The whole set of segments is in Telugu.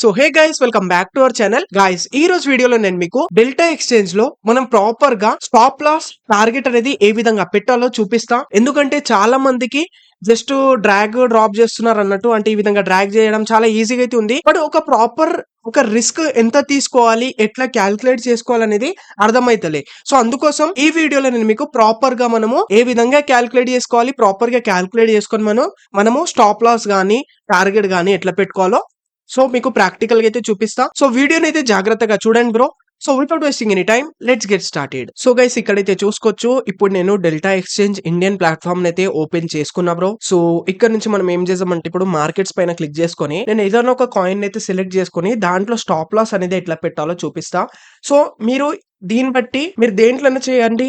So hey guys, welcome back to our channel. Guys, ఈ రోజు వీడియోలో నేను మీకు డెల్టా ఎక్స్చేంజ్ లో మనం ప్రాపర్ గా స్టాప్ లాస్ టార్గెట్ అనేది ఏ విధంగా పెట్టాలో చూపిస్తా. ఎందుకంటే చాలా మందికి జస్ట్ డ్రాగ్ డ్రాప్ చేస్తున్నారు అన్నట్టు, అంటే ఈ విధంగా డ్రాగ్ చేయడం చాలా ఈజీగా అయితే ఉంది. బట్ ఒక రిస్క్ ఎంత తీసుకోవాలి, ఎట్లా క్యాల్కులేట్ చేసుకోవాలనేది అర్థమైతలే. సో అందుకోసం ఈ వీడియోలో నేను మీకు ప్రాపర్ గా మనము ఏ విధంగా క్యాల్కులేట్ చేసుకోవాలి, ప్రాపర్ గా క్యాల్కులేట్ చేసుకొని మనము స్టాప్ లాస్ గానీ టార్గెట్ గానీ ఎట్లా పెట్టుకోవాలో సో మీకు ప్రాక్టికల్ గా అయితే చూపిస్తా. సో వీడియోని అయితే జాగ్రత్తగా చూడండి bro. So without wasting any time, let's get started. So guys, ఇక్కడైతే చూసుకోవచ్చు, ఇప్పుడు నేను డెల్టా ఎక్స్చేంజ్ ఇండియన్ ప్లాట్ఫామ్ అయితే ఓపెన్ చేసుకున్నా బ్రో. సో ఇక్కడ నుంచి మనం ఏం చేద్దామంటే ఇప్పుడు మార్కెట్స్ పైన క్లిక్ చేసుకొని నేను ఏదైనా ఒక కాయిన్ అయితే సెలెక్ట్ చేసుకొని దాంట్లో స్టాప్ లాస్ అనేది ఎట్లా పెట్టాలో చూపిస్తా. సో మీరు దీన్ని బట్టి మీరు దేంట్లోనే చేయండి,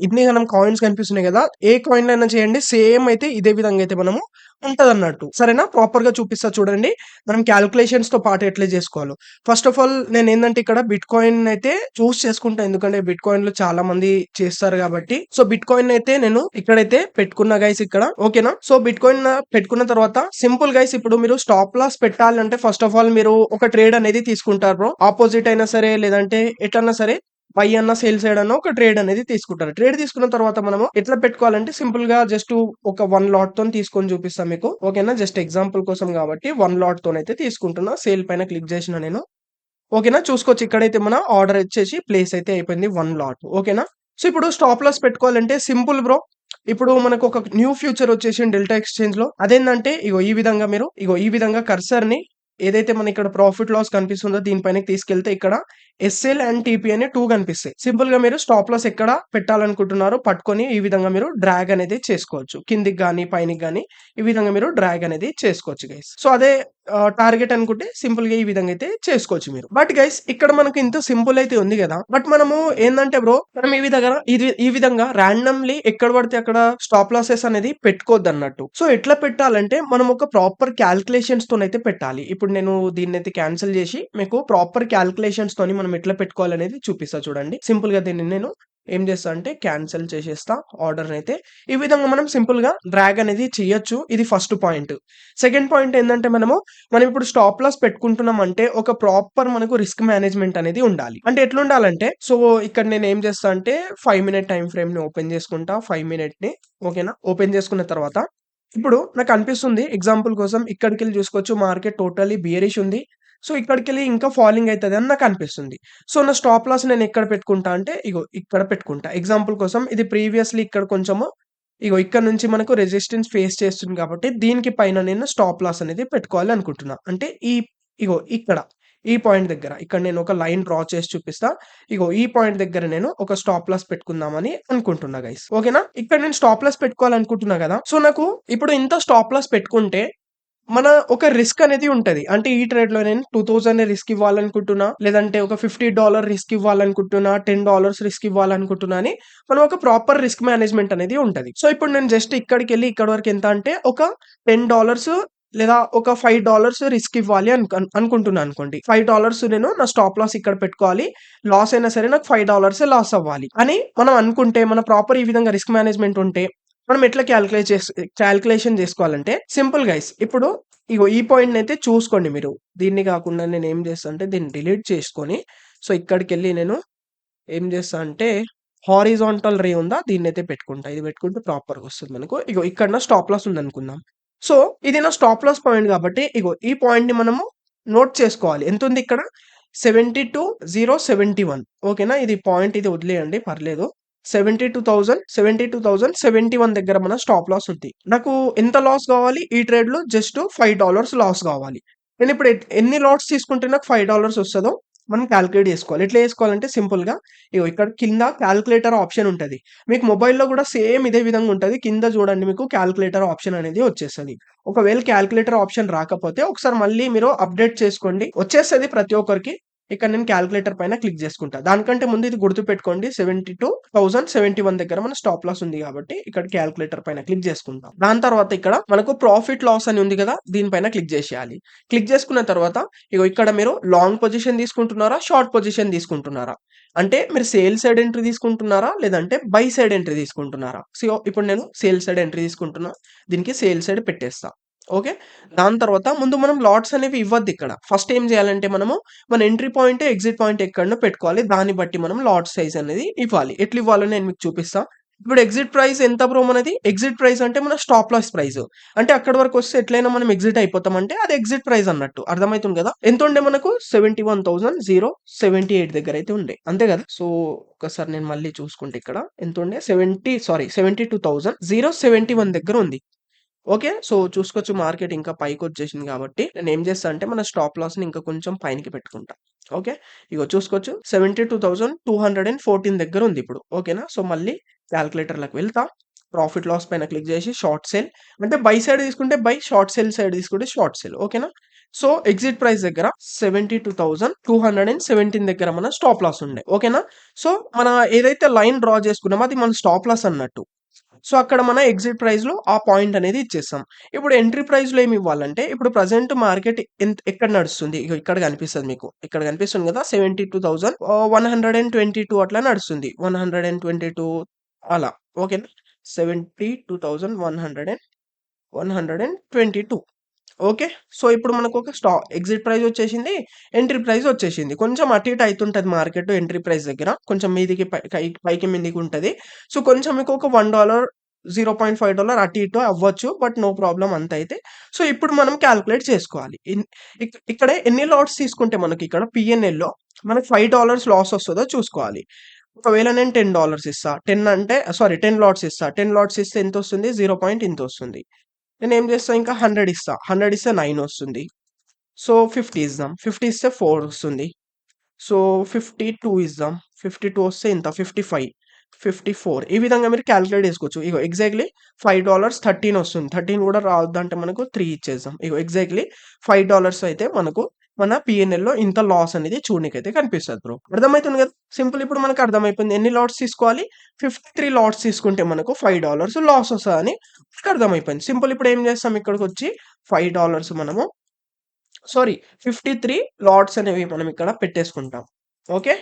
ఇన్ని మనం కాయిన్స్ కనిపిస్తున్నాయి కదా, ఏ కాయిన్ అయినా చేయండి, సేమ్ అయితే ఇదే విధంగా అయితే మనము ఉంటది అన్నట్టు. సరేనా, ప్రాపర్ గా చూపిస్తా చూడండి. మనం క్యాలిక్యులేషన్స్ తో పాటు ఎట్లా చేసుకోవాలో. ఫస్ట్ ఆఫ్ ఆల్ నేను ఏంటంటే ఇక్కడ బిట్ కాయిన్ అయితే చూస్ చేసుకుంటా, ఎందుకంటే బిట్ కాయిన్ లో చాలా మంది చేస్తారు కాబట్టి. సో బిట్ కాయిన్ అయితే నేను ఇక్కడైతే పెట్టుకున్నా గైస్ ఇక్కడ. ఓకేనా, సో బిట్ కాయిన్ పెట్టుకున్న తర్వాత సింపుల్ గైస్, ఇప్పుడు మీరు స్టాప్ లాస్ పెట్టాలంటే ఫస్ట్ ఆఫ్ ఆల్ మీరు ఒక ట్రేడ్ అనేది తీసుకుంటారు బ్రో. ఆపోజిట్ అయినా సరే, లేదంటే ఎట్లన్నా సరే, బై అన్న సేల్ సైడ్ అన్న ఒక ట్రేడ్ అనేది తీసుకుంటారు. ట్రేడ్ తీసుకున్న తర్వాత మనము ఎట్లా పెట్టుకోవాలంటే సింపుల్ గా జస్ట్ ఒక 1 లాట్ తో తీసుకొని చూపిస్తాను మీకు. ఓకేనా, జస్ట్ ఎగ్జాంపుల్ కోసం కాబట్టి 1 లాట్ తో అయితే తీసుకుంటున్నా. సేల్ పైన క్లిక్ చేసిన నేను. ఓకేనా, చూసుకోవచ్చు ఇక్కడైతే మన ఆర్డర్ వచ్చేసి ప్లేస్ అయితే అయిపోయింది 1 లాట్. ఓకేనా, సో ఇప్పుడు స్టాప్ లాస్ పెట్టుకోవాలంటే సింపుల్ బ్రో. ఇప్పుడు మనకు ఒక న్యూ ఫ్యూచర్ వచ్చేసి డెల్టా ఎక్స్చేంజ్ లో అదేంటంటే ఇగో ఈ విధంగా కర్సర్ ని ఏదైతే మన ఇక్కడ ప్రాఫిట్ లాస్ కనిపిస్తుందో దీనిపైన తీసుకెళ్తే ఇక్కడ ఎస్ఎల్ అండ్ టీపీ అనే 2 కనిపిస్తాయి. సింపుల్ గా మీరు స్టాప్ లాస్ ఎక్కడ పెట్టాలనుకుంటున్నారో పట్టుకొని ఈ విధంగా మీరు డ్రాగ్ అనేది చేసుకోవచ్చు, కిందికి గానీ పైనకి గానీ ఈ విధంగా మీరు డ్రాగ్ అనేది చేసుకోవచ్చు గైస్. సో అదే టార్గెట్ అనుకుంటే సింపుల్ గా ఈ విధంగా అయితే చేసుకోవచ్చు మీరు. బట్ గైస్, ఇక్కడ మనకు ఇంత సింపుల్ అయితే ఉంది కదా, బట్ మనము ఏంటంటే బ్రో, మనం ఈ విధంగా ర్యాండమ్లీ ఎక్కడ పడితే అక్కడ స్టాప్ లాసెస్ అనేది పెట్టుకోవద్దు అన్నట్టు. సో ఎట్లా పెట్టాలంటే మనం ఒక ప్రాపర్ క్యాల్కులేషన్స్ తోనైతే పెట్టాలి. ఇప్పుడు నేను దీన్ని అయితే క్యాన్సిల్ చేసి మీకు ప్రాపర్ క్యాల్కులేషన్స్ తోని మనం ఎట్లా పెట్టుకోవాలనేది చూపిస్తా చూడండి. సింపుల్ గా దీన్ని నేను ఏం చేస్తా అంటే క్యాన్సిల్ చేసేస్తా ఆర్డర్ అయితే. ఈ విధంగా మనం సింపుల్ గా డ్రాగ్ అనేది చేయొచ్చు. ఇది ఫస్ట్ పాయింట్. సెకండ్ పాయింట్ ఏంటంటే మనం ఇప్పుడు స్టాప్ లాస్ పెట్టుకుంటున్నాం అంటే ఒక ప్రాపర్ మనకు రిస్క్ మేనేజ్మెంట్ అనేది ఉండాలి. అంటే ఎట్లుండాలంటే, సో ఇక్కడ నేను ఏం చేస్తా అంటే 5 మినిట్ టైం ఫ్రేమ్ ని ఓపెన్ చేసుకుంటా. 5 మినిట్ ని ఓకేనా, ఓపెన్ చేసుకున్న తర్వాత ఇప్పుడు నాకు అనిపిస్తుంది ఎగ్జాంపుల్ కోసం ఇక్కడికి వెళ్ళి చూసుకోవచ్చు, మార్కెట్ టోటలీ బియరిష్ ఉంది. సో ఇక్కడికి వెళ్ళి ఇంకా ఫాలింగ్ అవుతుంది అని నాకు అనిపిస్తుంది. సో నా స్టాప్ లాస్ నేను ఎక్కడ పెట్టుకుంటా అంటే ఇగో ఇక్కడ పెట్టుకుంటా. ఎగ్జాంపుల్ కోసం ఇది ప్రీవియస్లీ ఇక్కడ కొంచెము ఇక్కడ నుంచి మనకు రెసిస్టెన్స్ ఫేస్ చేస్తుంది కాబట్టి దీనికి పైన నేను స్టాప్ లాస్ అనేది పెట్టుకోవాలి అనుకుంటున్నా. అంటే ఇక్కడ ఈ పాయింట్ దగ్గర ఇక్కడ నేను ఒక లైన్ డ్రా చేసి చూపిస్తా. ఈ పాయింట్ దగ్గర నేను ఒక స్టాప్ లాస్ పెట్టుకుందామని అనుకుంటున్నా గైస్. ఓకేనా, ఇక్కడ నేను స్టాప్ లాస్ పెట్టుకోవాలనుకుంటున్నా కదా. సో నాకు ఇప్పుడు ఇంత స్టాప్ లాస్ పెట్టుకుంటే మన ఒక రిస్క్ అనేది ఉంటది. అంటే ఈ ట్రేడ్ లో నేను 2000 రిస్క్ ఇవ్వాలనుకుంటున్నా, లేదంటే ఒక $50 రిస్క్ ఇవ్వాలనుకుంటున్నా, $10 రిస్క్ ఇవ్వాలనుకుంటున్నా అని మనం ఒక ప్రాపర్ రిస్క్ మేనేజ్మెంట్ అనేది ఉంటది. సో ఇప్పుడు నేను జస్ట్ ఇక్కడికి వెళ్ళి ఇక్కడ వరకు ఎంత అంటే ఒక $10 లేదా ఒక $5 రిస్క్ ఇవ్వాలి అనుకుంటున్నా అనుకోండి. $5 నేను నా స్టాప్ లాస్ ఇక్కడ పెట్టుకోవాలి. లాస్ అయినా సరే నాకు $5 లాస్ అవ్వాలి అని మనం అనుకుంటే, మన ప్రాపర్ ఈ విధంగా రిస్క్ మేనేజ్మెంట్ ఉంటే మనం ఎట్లా క్యాల్కులేషన్ చేసుకోవాలంటే సింపుల్ గైస్. ఇప్పుడు ఈ పాయింట్ అయితే చూసుకోండి మీరు. దీన్ని కాకుండా నేను ఏం చేస్తా అంటే దీన్ని డిలీట్ చేసుకొని, సో ఇక్కడికి వెళ్ళి నేను ఏం చేస్తా అంటే హారిజాంటల్ రే ఉందా దీన్ని అయితే పెట్టుకుంటా. ఇది పెట్టుకుంటే ప్రాపర్ గా వస్తుంది మనకు. ఇక్కడ నా స్టాప్ లాస్ ఉంది అనుకుందాం. సో ఇది నా స్టాప్ లాస్ పాయింట్ కాబట్టి ఈ పాయింట్ ని మనము నోట్ చేసుకోవాలి. ఎంత ఉంది ఇక్కడ? 72,071. ఓకేనా, ఇది పాయింట్ ఇది వదిలేయండి, పర్లేదు. 72,071 దగ్గర మన స్టాప్ లాస్ ఉంది. నాకు ఎంత లాస్ కావాలి ఈ ట్రేడ్ లో? జస్ట్ $5 లాస్ కావాలి. నేను ఇప్పుడు ఎన్ని లాట్స్ తీసుకుంటే నాకు $5 వస్తుందో మనం క్యాలిక్యులేట్ చేసుకోవాలి. ఎట్లా చేసుకోవాలంటే సింపుల్ గా ఇక్కడ కింద క్యాలిక్యులేటర్ ఆప్షన్ ఉంటది. మీకు మొబైల్లో కూడా సేమ్ ఇదే విధంగా ఉంటది. కింద చూడండి, మీకు క్యాలిక్యులేటర్ ఆప్షన్ అనేది వచ్చేస్తుంది. ఒకవేళ క్యాలిక్యులేటర్ ఆప్షన్ రాకపోతే ఒకసారి మళ్ళీ మీరు అప్డేట్ చేసుకోండి, వచ్చేస్తుంది ప్రతి ఒక్కరికి. ఇక్కడ నేను క్యాలిక్యులేటర్ పైన క్లిక్ చేసుకుంటా. దానికంటే ముందు ఇది గుర్తు పెట్టుకోండి, 72,071 దగ్గర మన స్టాప్ లాస్ ఉంది కాబట్టి ఇక్కడ క్యాలిక్యులేటర్ పైన క్లిక్ చేసుకుంటాం. దాని తర్వాత ఇక్కడ మనకు ప్రాఫిట్ లాస్ అని ఉంది కదా, దీనిపైన క్లిక్ చేసేయాలి. క్లిక్ చేసుకున్న తర్వాత ఇక్కడ మీరు లాంగ్ పొజిషన్ తీసుకుంటున్నారా, షార్ట్ పొజిషన్ తీసుకుంటున్నారా, అంటే మీరు సేల్ సైడ్ ఎంట్రీ తీసుకుంటున్నారా, లేదంటే బై సైడ్ ఎంట్రీ తీసుకుంటున్నారా. సో ఇప్పుడు నేను సేల్ సైడ్ ఎంట్రీ తీసుకుంటున్నా. దీనికి సేల్ సైడ్ పెట్టేస్తా. ఓకే. దాని తర్వాత ముందు మనం లాట్స్ అనేవి ఇవ్వద్దు ఇక్కడ. ఫస్ట్ ఏం చేయాలంటే మనము మన ఎంట్రీ పాయింట్, ఎగ్జిట్ పాయింట్ ఎక్కడనో పెట్టుకోవాలి. దాన్ని బట్టి మనం లాట్ సైజ్ అనేది ఇవ్వాలి. ఎట్లా ఇవ్వాలో నేను మీకు చూపిస్తా. ఇప్పుడు ఎగ్జిట్ ప్రైస్ ఎంత బ్రో మనది? ఎగ్జిట్ ప్రైస్ అంటే మన స్టాప్ లాస్ ప్రైస్. అంటే అక్కడి వరకు వస్తే ఎట్లైనా మనం ఎగ్జిట్ అయిపోతాం అంటే అది ఎగ్జిట్ ప్రైస్ అన్నట్టు. అర్థమైతుంది కదా? ఎంత ఉండే మనకు 71,078 దగ్గర అయితే ఉండే. అంతే కదా? సో ఒకసారి నేను మళ్ళీ చూసుకుంటే ఇక్కడ ఎంత ఉండే 72,071 దగ్గర ఉంది. ఓకే. సో, చూసుకోవచ్చు మార్కెట్ ఇంకా పైకొచ్చేసింది గాబట్టి, నేనేం చేస్తా అంటే, మన స్టాప్ లాస్‌ని ఇంకా కొంచెం పైనకి పెట్టుకుంటా. ఓకే. ఇగో చూసుకోవచ్చు 72,214 దగ్గరుందిప్పుడు. ఓకేనా. సో, మళ్ళీ కాలిక్యులేటర్‌లోకి వెళ్తా. ప్రాఫిట్ లాస్ పైన క్లిక్ చేసి షార్ట్ సేల్ అంటే బై సైడ్ తీసుకుంటే బై, షార్ట్ సేల్ సైడ్ తీసుకుంటే షార్ట్ సేల్. ఓకేనా. సో, ఎగ్జిట్ ప్రైస్ దగ్గర 72,217 దగ్గర మన స్టాప్ లాస్ ఉండే. ఓకేనా. సో, మన ఏదైతే లైన్ డ్రా చేసుకున్నామో అది మన స్టాప్ లాస్ అన్నట్టు. సో, అక్కడ మన ఎగ్జిట్ ప్రైస్‌లో ఆ పాయింట్ అనేది ఇచ్చేస్తాం. ఇప్పుడు ఎంట్రీ ప్రైస్‌లో ఏమి ఇవ్వాలంటే, ఇప్పుడు ప్రెజెంట్ మార్కెట్ ఎక్కడ నడుస్తుంది? ఇగో ఇక్కడ కనిపిస్తది మీకు. ఇక్కడ కనిపిస్తుంది కదా! 122 అట్లా నడుస్తుంది. 122 అలా. ఓకేనా. 122. ఓకే. సో, ఇప్పుడు మనకొక ఎగ్జిట్ ప్రైస్ వచ్చేసింది. ఎంట్రీ ప్రైస్ వచ్చేసింది. కొంచెం అటు ఇటు అయితుంటది మార్కెట్ ఎంట్రీ ప్రైస్ దగ్గర. కొంచెం మీదికి పైకి మీదికి ఉంటది. సో, కొంచెం మీకు ఒక $1 $0.5 అటు ఇటు అవ్వచ్చు. బట్ నో ప్రాబ్లమ్ అంతైతే. సో, ఇప్పుడు మనం కాలిక్యులేట్ చేసుకోవాలి. ఇక్కడ ఎన్ని లాట్స్ తీసుకుంటే మనకిక్కడ పీఎన్ఎల్‌లో మనకు $5 లాస్ వస్తదో చూసుకోవాలి. ఒకవేళ నేను $10 ఇస్తా. 10 అంటే సారీ 10 లాట్స్ ఇస్తా. 10 లాట్స్ ఇస్తే ఎంతొస్తుంది? 0 పాయింట్ ఇంతొస్తుంది. నేనేం చేస్తా ఇంకా 100 ఇస్తా. 100 ఇస్తే 9 వస్తుంది. సో, 50 ఇద్దాం. 50 ఇస్తే 4 వస్తుంది. సో, 52 ఇద్దాం. 52 వస్తే ఎంత? 55, 54 ఈ విధంగా మీరు కాలిక్యులేట్ చేసుకోవచ్చు. ఇగో ఎగ్జాక్ట్‌లీ $5 13 వస్తుంది. 13 కూడా రావద్దంటే మనకు 3 ఇచ్చేద్దాం. ఇగో ఎగ్జాక్ట్‌లీ $5 అయితే మనకు మన పీఎన్ఎల్‌లో ఇంత లాస్ అనేది చూడనీకైతే కనిపిస్తది బ్రో. అర్థమైతుంది కదా! సింపుల్ ఇప్పుడు మనకు అర్థమైపోయింది. ఎన్ని లాట్స్ తీసుకోవాలి? 53 లాట్స్ తీసుకుంటే మనకు $5 లాస్ వస్తదని మనకు అర్థమైపోయింది. సింపుల్ ఇప్పుడు ఏం చేస్తాం ఇక్కడికొచ్చి $5 మనము సారీ 53 లాట్స్ అనేవి మనం ఇక్కడ పెట్టేసుకుంటాం. ఓకే.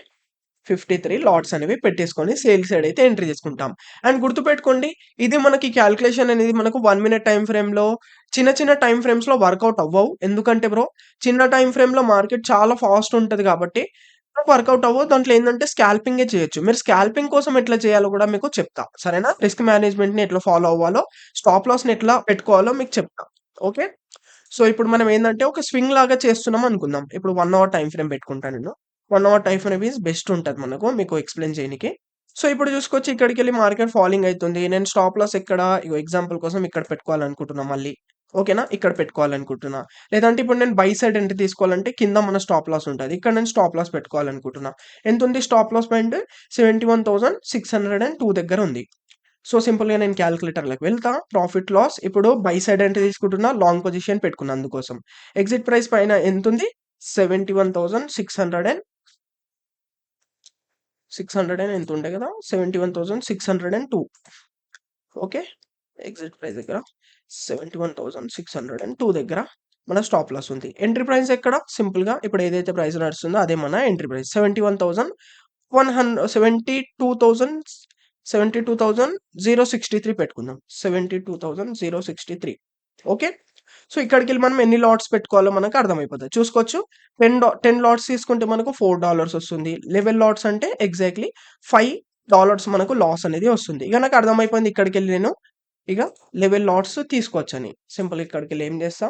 53 లాట్స్ అనేవి పెట్టేసుకొని సేల్ సైడ్ అయితే ఎంట్రీ చేసుకుంటాం. అండ్ గుర్తుపెట్టుకోండి ఇది మనకి కాలిక్యులేషన్ అనేది మనకు 1 మినిట్ టైమ్ ఫ్రేమ్‌లో చిన్న చిన్న టైమ్ ఫ్రేమ్స్‌లో వర్కౌట్ అవ్వవు. ఎందుకంటే బ్రో చిన్న టైమ్ ఫ్రేమ్‌లో మార్కెట్ చాలా ఫాస్ట్ ఉంటది కాబట్టి వర్కౌట్ అవ్వవు. దాంట్లో ఏందంటే స్కాల్పింగే చేయొచ్చు. మీరు స్కాల్పింగ్ కోసం ఎట్లా చేయాలో కూడా మీకు చెప్తా. సరేనా? రిస్క్ మేనేజ్‌మెంట్‌ని ఎట్లా ఫాలో అవ్వాలో, స్టాప్ లాస్‌ని ఎట్లా పెట్టుకోవాలో మీకు చెప్తా. ఓకే. సో, ఇప్పుడు మనం ఏందంటే ఒక స్వింగ్ లాగా చేస్తున్నాం అనుకుందాం. ఇప్పుడు 1 అవర్ టైమ్ ఫ్రేమ్ పెట్టుకుంటా నేను. 1 hour time frame is best ఉంటది మనకు. మీకు ఎక్స్‌ప్లెయిన్ చేయనీకి. సో, ఇప్పుడు చూసుకోవచ్చు ఇక్కడికెళ్ళి మార్కెట్ ఫాలింగ్ అయితుంది. నేను స్టాప్ లాస్ ఎక్కడ ఇగో ఎగ్జాంపుల్ కోసం ఇక్కడ పెట్టుకోవాలనుకుంటున్నా మళ్ళీ. ఓకేనా? ఇక్కడ పెట్టుకోవాలనుకుంటున్నా. లేదంటే ఇప్పుడు నేను బై సైడ్ ఎంట్రీ తీసుకోవాలంటే కింద మన స్టాప్ లాస్ ఉంటది. ఇక్కడ నేను స్టాప్ లాస్ పెట్టుకోవాలనుకుంటున్నా. ఎంతుంది స్టాప్ లాస్ పాయింట్? 71,602 దగ్గర ఉంది. సో, సింపుల్‌గా నేను కాలిక్యులేటర్‌లోకి వెళ్తా. ప్రాఫిట్ లాస్ ఇప్పుడు బై సైడ్ ఎంట్రీ తీసుకుంటున్నా. లాంగ్ పొజిషన్ పెట్టుకున్నా అందుకోసం. ఎగ్జిట్ ప్రైస్ పైన ఎంతుంది? 71,600 ఎంత ఉండే కదా! 71,602 ఓకే. ఎగ్జిట్ ప్రైస్ దగ్గర 71,602 దగ్గర మన స్టాప్ లాస్ ఉంది. ఎంట్రీ ప్రైస్ ఎక్కడ? సింపుల్‌గా ఇప్పుడు ఏదైతే ప్రైస్ నడుస్తుందో అదే మన ఎంట్రీ ప్రైస్. 72,063 పెట్టుకుందాం. 72,063 ఓకే. సో, ఇక్కడికెళ్ళి మనం ఎన్ని లాట్స్ పెట్టుకోవాలో మనకు అర్థమైపోతది. చూసుకోవచ్చు 10 లాట్స్ తీసుకుంటే మనకు $4 వస్తుంది. 11 లాట్స్ అంటే ఎగ్జాక్ట్‌లీ $5 మనకు లాస్ అనేది వస్తుంది. ఇక నాకు అర్థమైపోయింది ఇక్కడికెళ్ళి నేను ఇక 11 లాట్స్ తీసుకోవచ్చని. సింపుల్ ఇక్కడికెళ్ళి ఏం చేస్తా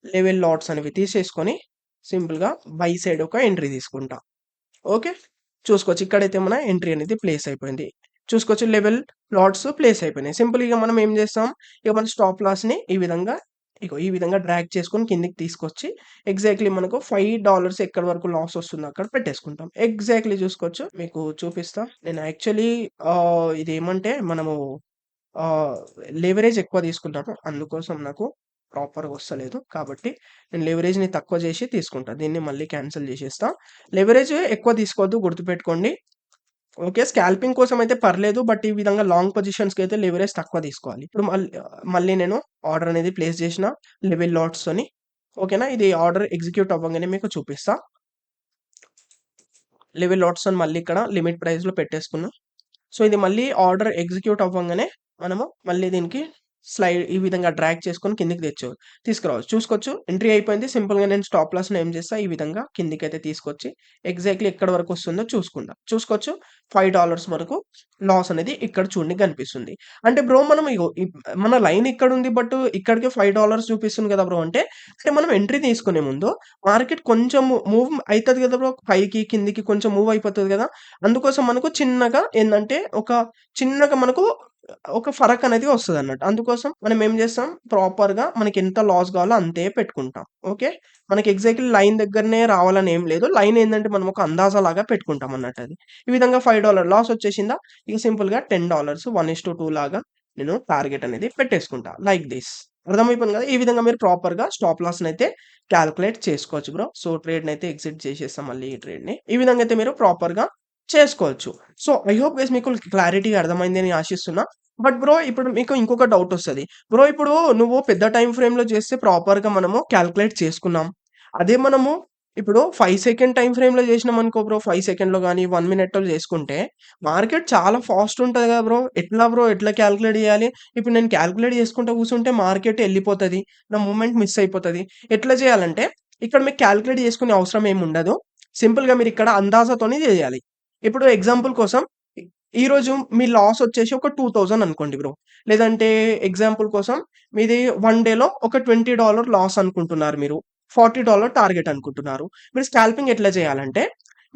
11 లాట్స్ అనేవి తీసేసుకొని సింపుల్‌గా బై సైడ్ ఒక ఎంట్రీ తీసుకుంటా. ఓకే. చూసుకోవచ్చు ఇక్కడైతే మన ఎంట్రీ అనేది ప్లేస్ అయిపోయింది. చూసుకోవచ్చు 11 లాట్స్ ప్లేస్ అయిపోయినాయి. సింపుల్ ఇగ మనం ఏం చేస్తాం, ఇక మన స్టాప్ లాస్‌ని ఈ విధంగా డ్రాగ్ చేసుకొని కిందకి తీసుకొచ్చి ఎగ్జాక్ట్‌లీ మనకు $5 ఎక్కడి వరకు లాస్ వస్తుందో అక్కడ పెట్టేసుకుంటాం. ఎగ్జాక్ట్‌లీ చూసుకోవచ్చు. మీకు చూపిస్తా. నేను యాక్చువల్లీ ఇదేమంటే మనము ఆహ్, లెవరేజ్ ఎక్కువ తీసుకుంటాను. అందుకోసం నాకు ప్రాపర్‌గా వస్తలేదు. కాబట్టి నేను లెవరేజ్‌ని తక్కువ చేసి తీసుకుంటా. దీన్ని మళ్ళీ క్యాన్సిల్ చేసేస్తా. లెవరేజ్ ఎక్కువ తీసుకోవద్దు గుర్తుపెట్టుకోండి. ఓకే. స్కాల్పింగ్ కోసం అయితే పర్లేదు. బట్ ఈ విధంగా లాంగ్ పొజిషన్స్‌కైతే లెవరేజ్ తక్కువ తీసుకోవాలి. ఇప్పుడు మళ్ళీ నేను ఆర్డర్ అనేది ప్లేస్ చేసిన 11 లాట్స్‌తోని. ఓకేనా. ఇది ఆర్డర్ ఎగ్జిక్యూట్ అవ్వంగానే మీకు చూపిస్తా. 11 లాట్స్‌తోని మళ్ళీ ఇక్కడ లిమిట్ ప్రైస్‌లో పెట్టేసుకున్నా. సో, ఇది మళ్ళీ ఆర్డర్ ఎగ్జిక్యూట్ అవ్వంగానే మనము మళ్ళీ దీనికి స్లైడ్ ఈ విధంగా డ్రాగ్ చేసుకొని కిందకి తీసుకురావచ్చు. చూసుకోవచ్చు ఎంట్రీ అయిపోయింది. సింపుల్‌గా నేను స్టాప్ లాస్‌ని ఏం చేస్తా ఈ విధంగా కిందకైతే తీసుకొచ్చి ఎగ్జాక్ట్‌లీ ఎక్కడి వరకు వస్తుందో చూసుకోవచ్చు. $5 వరకు లాస్ అనేది ఇక్కడ చూడండి కనిపిస్తుంది. అంటే బ్రో మనం ఇగో మన లైన్ ఇక్కడుంది. బట్ ఇక్కడికే $5 చూపిస్తుంది కదా బ్రో అంటే, మనం ఎంట్రీ తీసుకునే ముందు మార్కెట్ కొంచెం మూవ్ అయితది కదా బ్రో! పైకి, కిందకి కొంచెం మూవ్ అయిపోతది కదా! అందుకోసం మనకు చిన్నగా ఏందంటే, చిన్నగా మనకు ఒక ఫరక్ అనేది వస్తదన్నట్టు. అందుకోసం మనం ఏం చేస్తాం, ప్రాపర్‌గా మనకెంత లాస్ కావాలో అంతే పెట్టుకుంటాం. ఓకే. మనకి ఎగ్జాక్ట్‌లీ లైన్ దగ్గరనే రావాలని ఏం లేదు. లైన్ ఏందంటే మనం ఒక అందాజా లాగా పెట్టుకుంటాం అన్నట్టు అది. ఈ విధంగా $5 లాస్ వచ్చేసిందా? ఇక సింపుల్‌గా $10 1:2 లాగా నేను టార్గెట్ అనేది పెట్టేసుకుంటా. Like this. అర్థమైపోయింది కదా! ఈ విధంగా మీరు ప్రాపర్‌గా స్టాప్ లాస్‌నైతే కాలిక్యులేట్ చేసుకోవచ్చు బ్రో. సో, ట్రేడ్‌నైతే ఎగ్జిట్ చేసేసాం మళ్ళీ ఈ ట్రేడ్‌ని. ఈ విధంగా అయితే మీరు ప్రాపర్‌గా చేసుకోవచ్చు. సో, ఐ హోప్ గైస్ మీకు క్లారిటీగా అర్థమైంది అని ఆశిస్తున్నా. బట్ బ్రో ఇప్పుడు మీకు ఇంకొక డౌటొస్తది. బ్రో ఇప్పుడు నువ్వు పెద్ద టైమ్ ఫ్రేమ్‌లో చేస్తే ప్రాపర్‌గా మనము కాలిక్యులేట్ చేసుకున్నాం. అదే మనము ఇప్పుడు 5 సెకండ్ టైమ్ ఫ్రేమ్‌లో చేసినామనుకో బ్రో, 5 సెకండ్‌లో గాని, 1 మినిట్‌లో చేసుకుంటే మార్కెట్ చాలా ఫాస్ట్ ఉంటది కదా బ్రో! ఎట్లా బ్రో ఎట్లా కాలిక్యులేట్ చేయాలి? ఇప్పుడు నేను కాలిక్యులేట్ చేసుకుంటా కూర్చుంటే మార్కెట్ ఎళ్ళిపోతది. నా మూవ్‌మెంట్ మిస్ అయిపోతది. ఎట్లా చేయాలంటే ఇక్కడ మీకు కాలిక్యులేట్ చేసుకునే అవసరం ఏముండదు. సింపుల్‌గా మీరిక్కడ అందాజాతోని చేయాలి. ఇప్పుడు ఎగ్జాంపుల్ కోసం ఈ ఈరోజు మీ లాస్ వచ్చేసి ఒక 2000 అనుకోండి బ్రో. లేదంటే ఎగ్జాంపుల్ కోసం మీది 1 డేలో ఒక $20 లాస్ అనుకుంటున్నారు మీరు. $40 టార్గెట్ అనుకుంటున్నారు. మీరు స్కాల్పింగ్ ఎట్లా చేయాలంటే,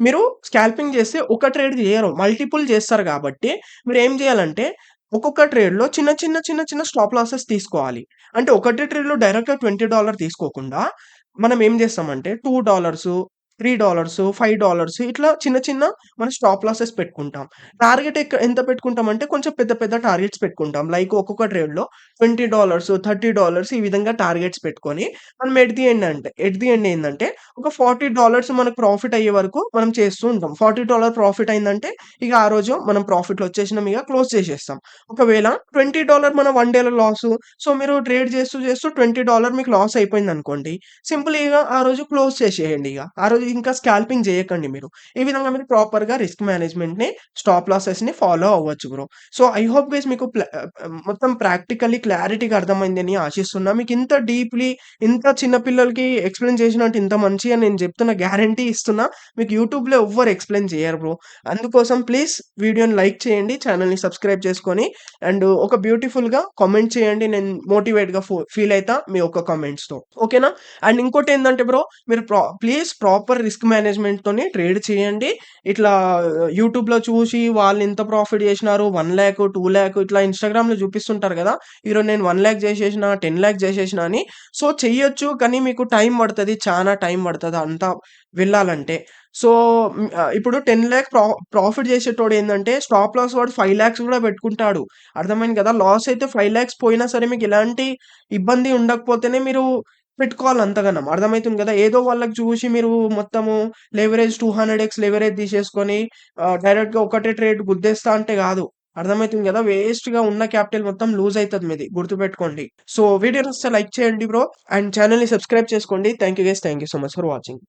మీరు స్కాల్పింగ్ చేస్తే ఒక ట్రేడ్ చేయరు. మల్టిపుల్ చేస్తారు కాబట్టి మీరేం చేయాలంటే, ఒక్కొక్క ట్రేడ్‌లో చిన్న స్టాప్ లాసెస్ తీసుకోవాలి. అంటే ఒకటే ట్రేడ్‌లో డైరెక్ట్‌గా $20 తీసుకోకుండా, మనం ఏం చేస్తామంటే $2 $3 $5 ఇట్లా చిన్న మనం స్టాప్ లాసెస్ పెట్టుకుంటాం. టార్గెట్ ఎంత పెట్టుకుంటామంటే కొంచెం పెద్ద పెద్ద టార్గెట్స్ పెట్టుకుంటాం. లైక్ ఒక్కొక్క ట్రేడ్‌లో $20 $30 ఈ విధంగా టార్గెట్స్ పెట్టుకొని మనం ఎట్ ది ఎండ్ ఏందంటే ఒక $40 మనకు ప్రాఫిట్ అయ్యే వరకు మనం చేస్తూ ఉంటాం. $40 ప్రాఫిట్ అయిందంటే ఇక ఆ రోజు మనం ప్రాఫిట్‌లో వచ్చేసినాం, ఇగ క్లోజ్ చేసేస్తాం. ఒకవేళ $20 మన 1 డేలో లాసు. సో, మీరు ట్రేడ్ చేస్తూ $20 మీకు లాస్ అయిపోయిందనుకోండి. సింపుల్ ఇగ ఆ రోజు క్లోజ్ చేసేయండి ఇగ. ఆ రోజు ఇంకా స్కాల్పింగ్ చేయకండి మీరు. ఈ విధంగా మీరు ప్రాపర్‌గా రిస్క్ మేనేజ్‌మెంట్‌ని, స్టాప్ లాసెస్‌ని ఫాలో అవ్వచ్చు bro. So, I hope guys మీకు మొత్తం ప్రాక్టికల్లీ క్లారిటీగా అర్థమైందని ఆశిస్తున్నా. మీకింత డీప్‌లీ ఇంత చిన్న పిల్లలకి ఎక్స్‌ప్లెయిన్ చేసినట్టు ఇంత మంచిగా నేను చెప్తున్నా, గ్యారంటీ ఇస్తున్నా. మీకు యూట్యూబ్‌లో ఎవ్వరు ఎక్స్‌ప్లెయిన్ చేయరు బ్రో. అందుకోసం ప్లీజ్ వీడియోని లైక్ చేయండి. ఛానెల్‌ని సబ్స్క్రైబ్ చేసుకొని అండ్ ఒక బ్యూటిఫుల్‌గా కామెంట్ చేయండి. నేను మోటివేట్‌గా ఫీల్ అయితా మీ ఒక్క కామెంట్స్‌తో. ఓకేనా? అండ్ ఇంకోటేందంటే బ్రో, మీరు ప్లీజ్ ప్రాపర్ రిస్క్ మేనేజ్‌మెంట్‌తోని ట్రేడ్ చేయండి. ఇట్లా యూట్యూబ్‌లో చూసి వాళ్ళింత ప్రాఫిట్ చేసినారు. 1,00,000, 2,00,000 ఇట్లా ఇన్‌స్టాగ్రామ్‌లో చూపిస్తుంటారు గదా! ఈరోజు నేను 1,00,000 చేసేసిన, 10,00,000 చేసేసిన అని. సో, చెయ్యొచ్చు. కానీ మీకు టైం పడతది. చానా టైం పడతది అంతా వెళ్ళాలంటే. సో, ఇప్పుడు 10,00,000 ప్రాఫిట్ చేసేటోడేందంటే స్టాప్ లాస్ వాడు 5,00,000 గూడా పెట్టుకుంటాడు. అర్థమైంది కదా! లాస్ అయితే 5,00,000 పోయినా సరే మీకెలాంటి ఇబ్బంది ఉండకపోతేనే మీరు పెట్టుకోవాలి అంతగనం. అర్థమైతుంది గదా! ఏదో వాళ్ళకి చూసి మీరు మొత్తము లెవరేజ్ 200x లెవరేజ్ తీసేసుకొని డైరెక్ట్‌గా ఒకటే ట్రేడ్ గుద్దేస్తా అంటే గాదు. అర్థమైతుంది గదా! వేస్ట్‌గా ఉన్న క్యాపిటల్ మొత్తం లూజ్ అయితది మీది. గుర్తుపెట్టుకోండి. సో, వీడియో నచ్చితే లైక్ చేయండి బ్రో. అండ్ ఛానెల్‌ని సబ్స్క్రైబ్ చేసుకోండి. Thank you guys. Thank you so much for watching.